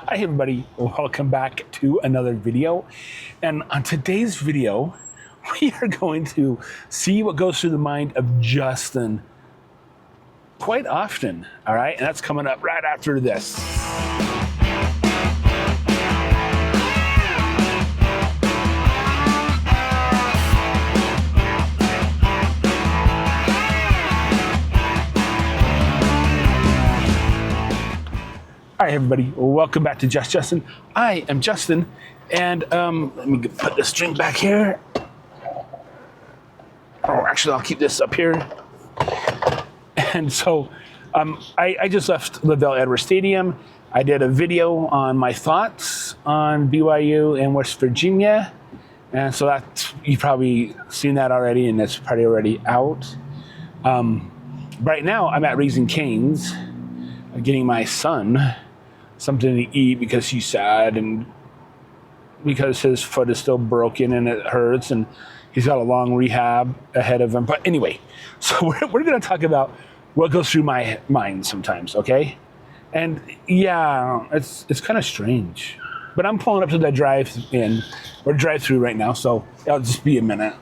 Hi everybody, welcome back to another video. And on today's video, we are going to see what goes through the mind of Justin quite often, all right? And that's coming up right after this. All right, everybody, welcome back to Just Justin. I am Justin, and let me put this drink back here. Oh, actually, I'll keep this up here. And so, I just left LaVell Edwards Stadium. I did a video on my thoughts on BYU and West Virginia, and so that's, you've probably seen that already, and it's probably already out. Right now, I'm at Raising Cane's, getting my son something to eat because he's sad and because his foot is still broken and it hurts and he's got a long rehab ahead of him. But anyway, so we're going to talk about what goes through my mind sometimes, okay? And yeah, it's kind of strange. But I'm pulling up to the drive-in or drive-through right now, so it'll just be a minute.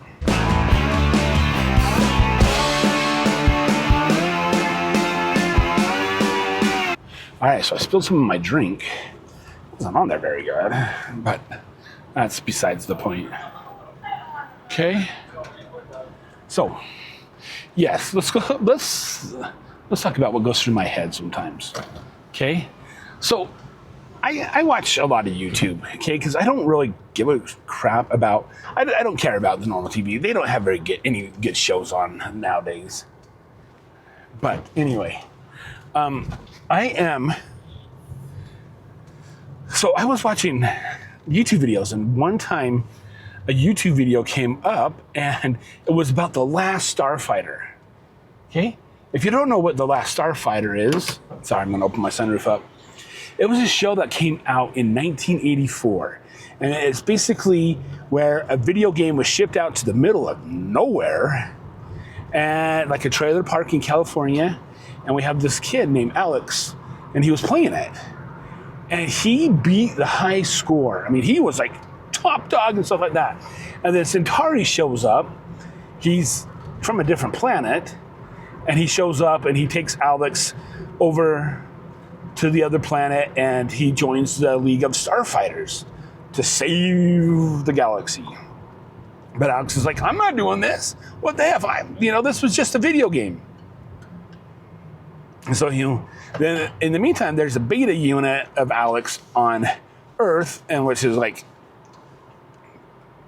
All right, so I spilled some of my drink. It wasn't on there very good, but that's besides the point. Okay. So, yes, let's talk about what goes through my head sometimes. Okay. So, I watch a lot of YouTube. Okay, because I don't really give a crap about. I don't care about the normal TV. They don't have any good shows on nowadays. But anyway. So I was watching YouTube videos, and one time a YouTube video came up and it was about the Last Starfighter. Okay? If you don't know what the Last Starfighter is, sorry, I'm gonna open my sunroof up. It was a show that came out in 1984. And it's basically where a video game was shipped out to the middle of nowhere, and like a trailer park in California. And we have this kid named Alex, and he was playing it. And he beat the high score. I mean, he was like top dog and stuff like that. And then Centauri shows up. He's from a different planet. And he shows up and he takes Alex over to the other planet, and he joins the League of Starfighters to save the galaxy. But Alex is like, I'm not doing this. What the F? This was just a video game. And so, then in the meantime, there's a beta unit of Alex on Earth, and which is like,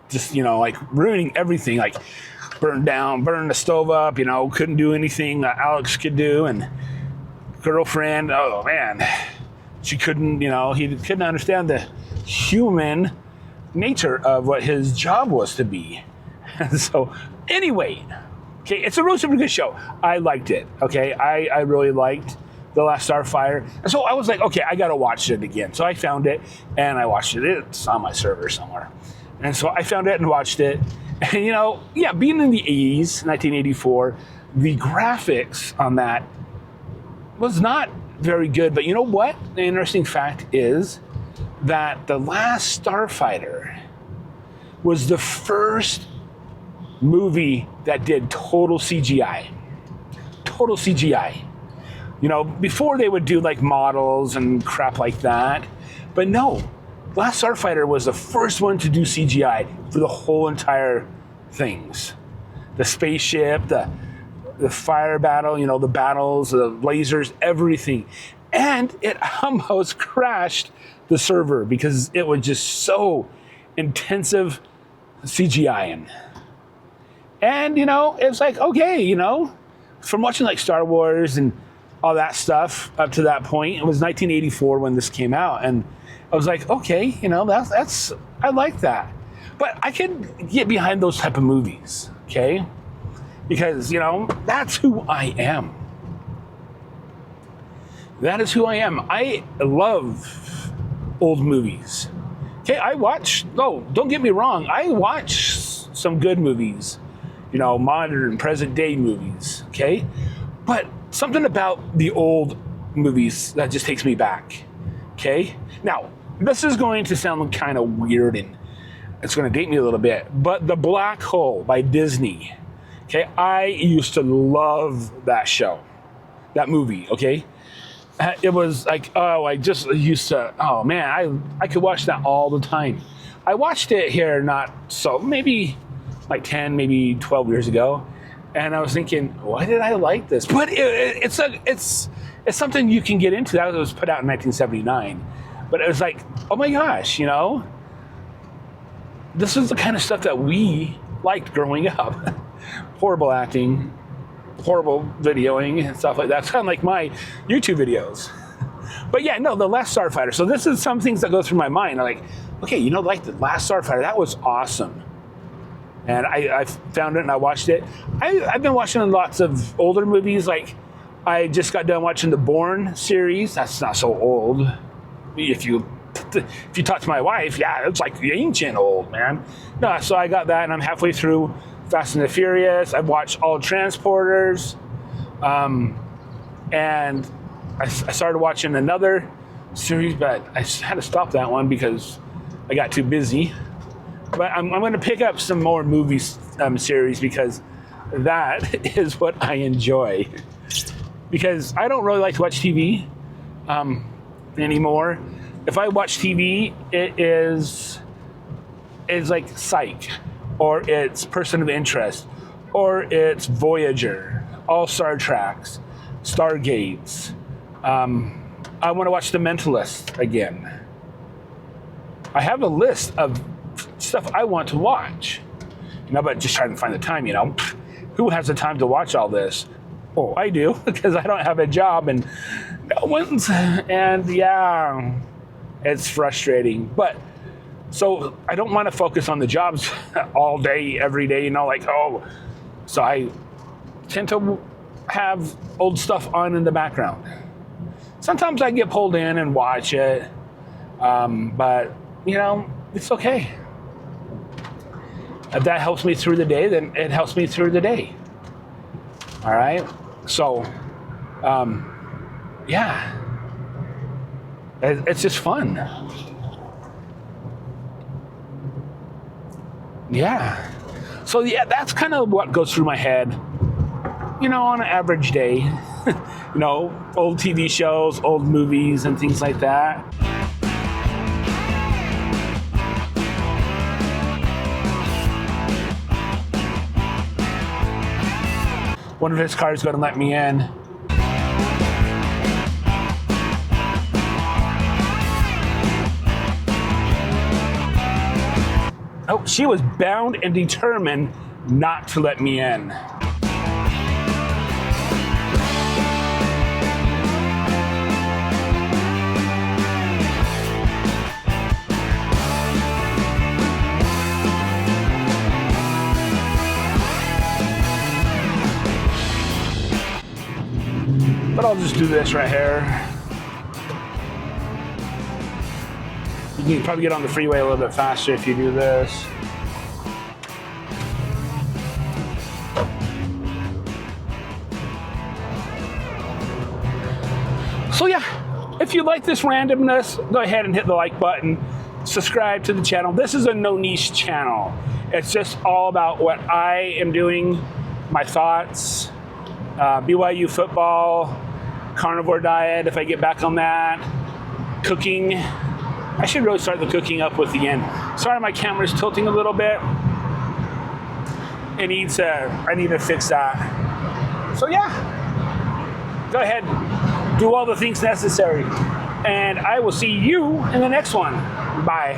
just, like ruining everything, like burn the stove up, couldn't do anything that Alex could do. And girlfriend, oh man, she couldn't, he couldn't understand the human nature of what his job was to be. And so, anyway. Okay, it's a really super good show. I liked it, okay? I really liked The Last Starfighter. And so I was like, okay, I got to watch it again. So I found it, and I watched it. It's on my server somewhere. And so I found it and watched it. And, being in the 80s, 1984, the graphics on that was not very good. But you know what? The interesting fact is that The Last Starfighter was the first movie that did total CGI. Total CGI. Before they would do like models and crap like that. But no, Last Starfighter was the first one to do CGI for the whole entire things. The spaceship, the fire battle, the battles, the lasers, everything. And it almost crashed the server because it was just so intensive CGI-ing. And, it's like, okay, from watching like Star Wars and all that stuff up to that point, it was 1984 when this came out. And I was like, okay, that's I like that. But I can get behind those type of movies, okay? Because, that's who I am. That is who I am. I love old movies. Okay, don't get me wrong, I watch some good movies. Modern, present-day movies, okay? But something about the old movies that just takes me back, okay? Now, this is going to sound kind of weird and it's going to date me a little bit, but The Black Hole by Disney. Okay, I used to love that show, that movie. Okay, it was like, oh, I just used to. Oh man, I could watch that all the time. I watched it here, not so maybe like 10, maybe 12 years ago, and I was thinking, why did I like this? But it's something you can get into. That was put out in 1979, but it was like, oh my gosh, you know, this is the kind of stuff that we liked growing up. Horrible acting, horrible videoing, and stuff like that. It's kind of like my YouTube videos. But yeah, no, The Last Starfighter. So this is some things that go through my mind. I'm like, okay, you know, like The Last Starfighter, that was awesome. And I found it and I watched it. I've been watching lots of older movies. Like, I just got done watching the Bourne series. That's not so old. If you talk to my wife, yeah, it's like the ancient old, man. No, so I got that and I'm halfway through Fast and the Furious. I've watched all Transporters. And I started watching another series, but I had to stop that one because I got too busy. But I'm going to pick up some more movies series because that is what I enjoy. Because I don't really like to watch TV anymore. If I watch TV, it's like Psych, or it's Person of Interest, or it's Voyager, all Star Treks, Stargates. I want to watch The Mentalist again. I have a list of stuff I want to watch, you know, but just trying to find the time, you know. Who has the time to watch all this? Oh, I do, because I don't have a job and no one's, and yeah, it's frustrating. But so I don't want to focus on the jobs all day, every day, you know, like, oh, so I tend to have old stuff on in the background. Sometimes I get pulled in and watch it, but, you know, it's okay. If that helps me through the day, then it helps me through the day. All right? So, yeah. It's just fun. Yeah. So, yeah, that's kind of what goes through my head, you know, on an average day. You know, old TV shows, old movies, and things like that. One of his cars going to let me in. Oh, she was bound and determined not to let me in. But I'll just do this right here. You can probably get on the freeway a little bit faster if you do this. So yeah, if you like this randomness, go ahead and hit the like button. Subscribe to the channel. This is a no niche channel. It's just all about what I am doing, my thoughts, BYU football, carnivore diet, if I get back on that, cooking. I should really start the cooking up with the end. Sorry, my camera's tilting a little bit. I need to fix that. So yeah, go ahead, do all the things necessary. And I will see you in the next one. Bye.